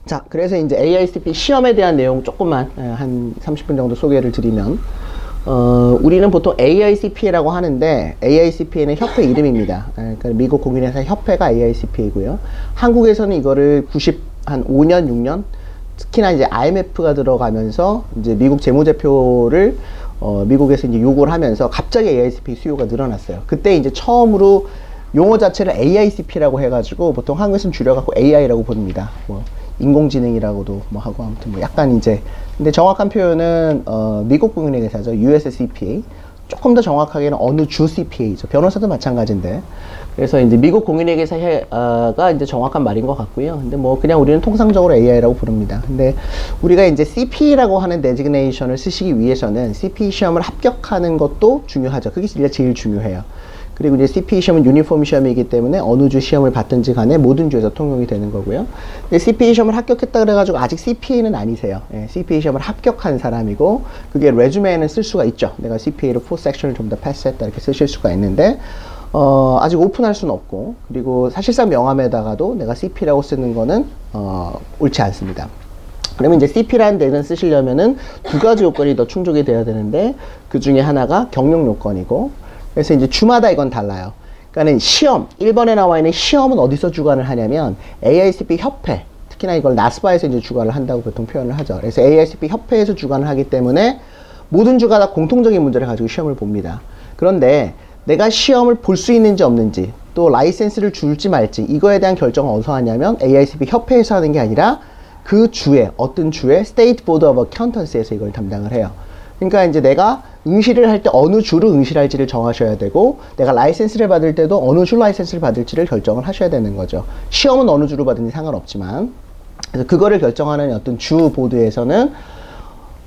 자, 그래서 이제 AICP 시험에 대한 내용 조금만 한 30분 정도 소개를 드리면, 우리는 보통 AICPA라고 하는데, AICPA는 협회 이름입니다. 그러니까 미국 공인회사 협회가 AICPA이고요. 한국에서는 이거를 한 5년, 6년, 특히나 이제 IMF가 들어가면서 이제 미국 재무제표를 미국에서 이제 요구를 하면서 갑자기 AICP 수요가 늘어났어요. 그때 이제 처음으로 용어 자체를 AICP라고 해가지고 보통 한국에서는 줄여갖고 AI라고 부릅니다. 뭐 인공지능이라고도 뭐 하고 아무튼 뭐 약간 이제 근데 정확한 표현은 미국 공인회사죠. US CPA. 조금 더 정확하게는 어느 주 CPA죠. 변호사도 마찬가지인데. 그래서 이제 미국 공인회계사가 이제 정확한 말인 것 같고요. 근데 뭐 그냥 우리는 통상적으로 AI라고 부릅니다. 근데 우리가 이제 CPA라고 하는 데지그네이션을 쓰시기 위해서는 CPA 시험을 합격하는 것도 중요하죠. 그게 제일 중요해요. 그리고 이제 CPA 시험은 유니폼 시험이기 때문에 어느 주 시험을 받든지 간에 모든 주에서 통용이 되는 거고요. 근데 CPA 시험을 합격했다 그래가지고 아직 CPA는 아니세요. CPA 시험을 합격한 사람이고 그게 레주메에는 쓸 수가 있죠. 내가 CPA로 4 섹션을 좀 더 패스했다 이렇게 쓰실 수가 있는데 아직 오픈할 수는 없고 그리고 사실상 명함에다가도 내가 CP라고 쓰는 거는 옳지 않습니다. 그러면 이제 CP라는 데는 쓰시려면은 두 가지 요건이 더 충족이 돼야 되는데 그 중에 하나가 경력 요건이고 그래서 이제 주마다 이건 달라요. 그러니까는 시험, 1번에 나와 있는 시험은 어디서 주관을 하냐면 AICP 협회, 특히나 이걸 나스바에서 이제 주관을 한다고 보통 표현을 하죠. 그래서 AICP 협회에서 주관을 하기 때문에 모든 주가 다 공통적인 문제를 가지고 시험을 봅니다. 그런데 내가 시험을 볼 수 있는지 없는지 또 라이센스를 줄지 말지 이거에 대한 결정을 어디서 하냐면 AICP 협회에서 하는 게 아니라 그 주에 어떤 주에 State Board of Accountancy에서 이걸 담당을 해요. 그러니까 이제 내가 응시를 할 때 어느 주로 응시할지를 정하셔야 되고 내가 라이센스를 받을 때도 어느 주 라이센스를 받을지를 결정을 하셔야 되는 거죠. 시험은 어느 주로 받든지 상관없지만 그래서 그거를 결정하는 어떤 주 보드에서는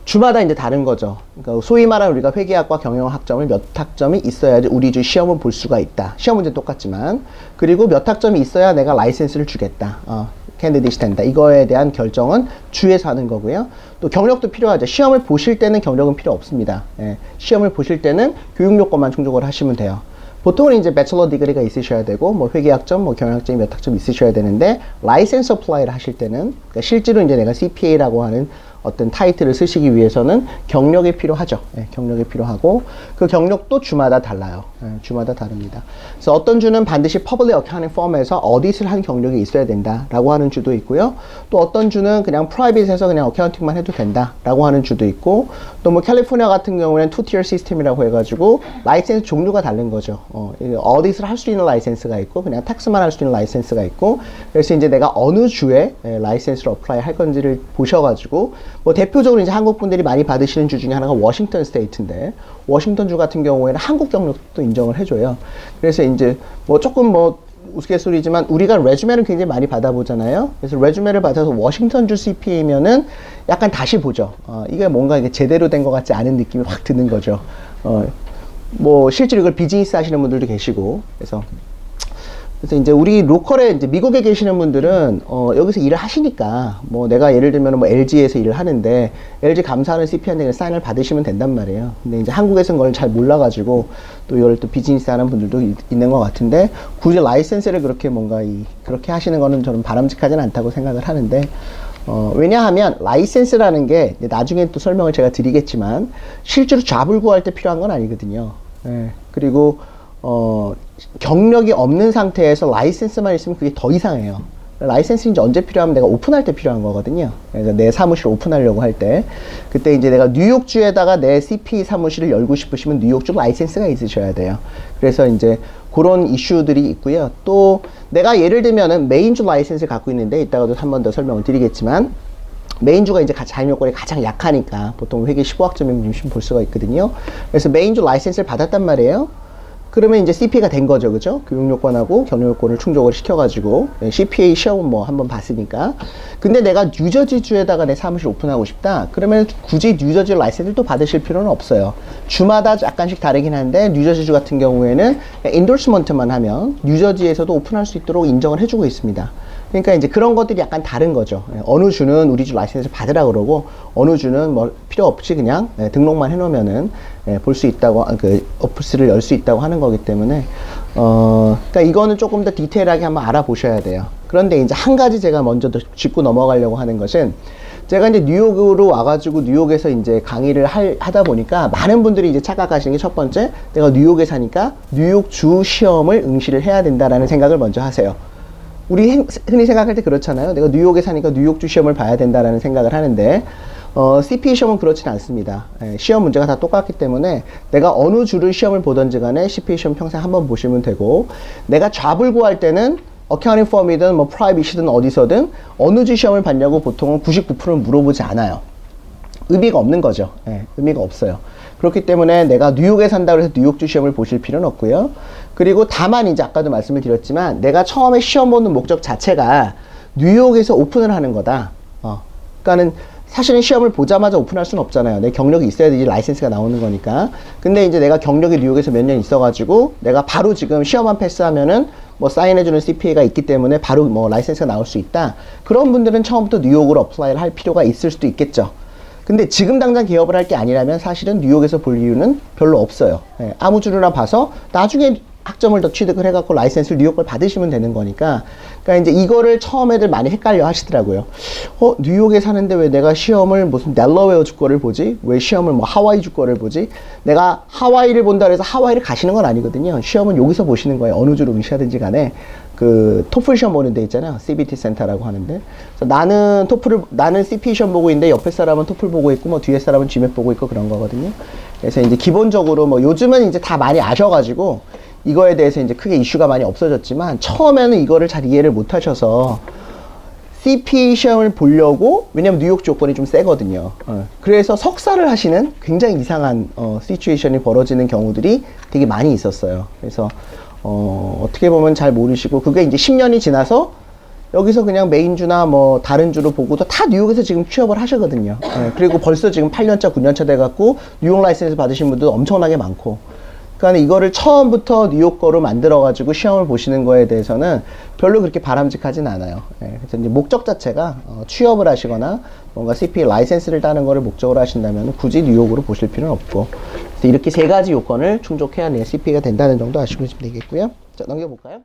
주마다 이제 다른 거죠. 그러니까 소위 말하는 우리가 회계학과 경영학점을 몇 학점이 있어야지 우리 주 시험을 볼 수가 있다. 시험 문제는 똑같지만 그리고 몇 학점이 있어야 내가 라이센스를 주겠다. 캔디데이트 된다. 이거에 대한 결정은 주에서 하는 거고요. 또 경력도 필요하죠. 시험을 보실 때는 경력은 필요 없습니다. 시험을 보실 때는 교육 요건만 충족을 하시면 돼요. 보통은 이제 배철러 디그리가 있으셔야 되고 뭐 회계학점, 뭐 경영학점이 몇 학점 있으셔야 되는데 라이센스 어플라이를 하실 때는 그러니까 실제로 이제 내가 CPA라고 하는 어떤 타이틀을 쓰시기 위해서는 경력이 필요하죠. 경력이 필요하고 그 경력도 주마다 달라요. 주마다 다릅니다. 그래서 어떤 주는 반드시 Public Accounting Firm에서 어디를 한 경력이 있어야 된다라고 하는 주도 있고요. 또 어떤 주는 그냥 프라이빗에서 그냥 어카운팅만 해도 된다라고 하는 주도 있고 또 뭐 캘리포니아 같은 경우에는 투티어 시스템이라고 해가지고 라이센스 종류가 다른 거죠. 어디를 할 수 있는 라이센스가 있고 그냥 텍스만 할 수 있는 라이센스가 있고 그래서 이제 내가 어느 주에 라이센스를 어플라이 할 건지를 보셔가지고 뭐 대표적으로 이제 한국 분들이 많이 받으시는 주 중에 하나가 워싱턴 스테이트인데 워싱턴 주 같은 경우에는 한국 경력도 인정을 해줘요. 그래서 이제 뭐 조금 뭐 우스갯소리지만 우리가 레주메를 굉장히 많이 받아보잖아요. 그래서 레주메를 받아서 워싱턴 주 CPA면은 약간 다시 보죠. 이게 뭔가 이게 제대로 된 것 같지 않은 느낌이 확 드는 거죠. 뭐 실제로 이걸 비즈니스 하시는 분들도 계시고 그래서 이제 우리 로컬에 이제 미국에 계시는 분들은 여기서 일을 하시니까 뭐 내가 예를 들면 뭐 LG에서 일을 하는데 LG 감사하는 CPA한테 사인을 받으시면 된단 말이에요. 근데 이제 한국에서는 그걸 잘 몰라가지고 또 이걸 또 비즈니스 하는 분들도 있는 것 같은데 굳이 라이센스를 그렇게 뭔가 그렇게 하시는 거는 저는 바람직하지는 않다고 생각을 하는데 왜냐하면 라이센스라는 게 나중에 또 설명을 제가 드리겠지만 실제로 잡을 구할 때 필요한 건 아니거든요. 그리고 경력이 없는 상태에서 라이센스만 있으면 그게 더 이상해요. 라이센스 이제 언제 필요하면 내가 오픈할 때 필요한 거거든요. 그래서 내 사무실 오픈하려고 할 때 그때 이제 내가 뉴욕주에다가 내 CP 사무실을 열고 싶으시면 뉴욕주 라이센스가 있으셔야 돼요. 그래서 이제 그런 이슈들이 있고요. 또 내가 예를 들면은 메인주 라이센스를 갖고 있는데 이따가도 한 번 더 설명을 드리겠지만 메인주가 이제 자격 요건이 가장 약하니까 보통 회계 15학점이면 좀 볼 수가 있거든요. 그래서 메인주 라이센스를 받았단 말이에요. 그러면 이제 CPA가 된 거죠. 그죠? 교육 요건하고 경력 요건을 충족을 시켜가지고 CPA 시험은 뭐 한번 봤으니까. 근데 내가 뉴저지 주에다가 내 사무실 오픈하고 싶다. 그러면 굳이 뉴저지 라이센스를 또 받으실 필요는 없어요. 주마다 약간씩 다르긴 한데 뉴저지 주 같은 경우에는 인도스먼트만 하면 뉴저지에서도 오픈할 수 있도록 인정을 해주고 있습니다. 그러니까 이제 그런 것들이 약간 다른 거죠. 어느 주는 우리 주 라이센스 받으라 그러고 어느 주는 뭐 필요 없이 그냥 등록만 해놓으면은 볼 수 있다고 그 오피스를 열 수 있다고 하는 거기 때문에 그러니까 이거는 조금 더 디테일하게 한번 알아보셔야 돼요. 그런데 이제 한 가지 제가 먼저 더 짚고 넘어가려고 하는 것은, 제가 이제 뉴욕으로 와가지고 뉴욕에서 이제 강의를 하다 보니까 많은 분들이 이제 착각하시는 게, 첫 번째, 내가 뉴욕에 사니까 뉴욕 주 시험을 응시를 해야 된다라는 생각을 먼저 하세요. 우리 흔히 생각할 때 그렇잖아요. 내가 뉴욕에 사니까 뉴욕 주 시험을 봐야 된다라는 생각을 하는데, CPA 시험은 그렇진 않습니다. 시험 문제가 다 똑같기 때문에 내가 어느 주를 시험을 보든지 간에 CPA 시험 평생 한번 보시면 되고, 내가 잡을 구할 때는 어카운팅 펌이든 뭐 프라이빗이든 어디서든 어느 주 시험을 봤냐고 보통은 99%는 물어보지 않아요. 의미가 없는 거죠. 의미가 없어요. 그렇기 때문에 내가 뉴욕에 산다고 해서 뉴욕주 시험을 보실 필요는 없고요. 그리고 다만 이제 아까도 말씀을 드렸지만, 내가 처음에 시험 보는 목적 자체가 뉴욕에서 오픈을 하는 거다. 그러니까는 사실은 시험을 보자마자 오픈할 수는 없잖아요. 내 경력이 있어야 되지 라이센스가 나오는 거니까. 근데 이제 내가 경력이 뉴욕에서 몇 년 있어가지고 내가 바로 지금 시험만 패스하면은 뭐 사인해주는 CPA가 있기 때문에 바로 뭐 라이센스가 나올 수 있다. 그런 분들은 처음부터 뉴욕으로 어플라이를 할 필요가 있을 수도 있겠죠. 근데 지금 당장 개업을 할 게 아니라면 사실은 뉴욕에서 볼 이유는 별로 없어요. 아무 주류나 봐서 나중에 학점을 더 취득을 해갖고 라이센스를 뉴욕 걸 받으시면 되는 거니까. 그러니까 이제 이거를 처음 애들 많이 헷갈려 하시더라고요. 뉴욕에 사는데 왜 내가 시험을 무슨 델러웨어 주거를 보지? 왜 시험을 뭐 하와이 주거를 보지? 내가 하와이를 본다 그래서 하와이를 가시는 건 아니거든요. 시험은 여기서 보시는 거예요. 어느 주로 응시하든지 간에. 그 토플 시험 보는 데 있잖아요. CBT 센터라고 하는데. 그래서 나는 CP 시험 보고 있는데 옆에 사람은 토플 보고 있고 뭐 뒤에 사람은 GMAT 보고 있고 그런 거거든요. 그래서 이제 기본적으로 뭐 요즘은 이제 다 많이 아셔가지고 이거에 대해서 이제 크게 이슈가 많이 없어졌지만, 처음에는 이거를 잘 이해를 못 하셔서 CPA 시험을 보려고, 왜냐면 뉴욕 조건이 좀 세거든요. 그래서 석사를 하시는 굉장히 이상한 시츄에이션이 벌어지는 경우들이 되게 많이 있었어요. 그래서 어떻게 보면 잘 모르시고, 그게 이제 10년이 지나서 여기서 그냥 메인주나 뭐 다른 주로 보고도 다 뉴욕에서 지금 취업을 하시거든요. 그리고 벌써 지금 8년차, 9년차 돼갖고 뉴욕 라이센스 받으신 분도 엄청나게 많고. 그러니까 이거를 처음부터 뉴욕 거로 만들어가지고 시험을 보시는 거에 대해서는 별로 그렇게 바람직하진 않아요. 그래서 이제 목적 자체가 취업을 하시거나 뭔가 CPA 라이센스를 따는 거를 목적으로 하신다면 굳이 뉴욕으로 보실 필요는 없고. 그래서 이렇게 세 가지 요건을 충족해야 내 CPA가 된다는 정도 아시고 계시면 되겠고요. 자, 넘겨볼까요?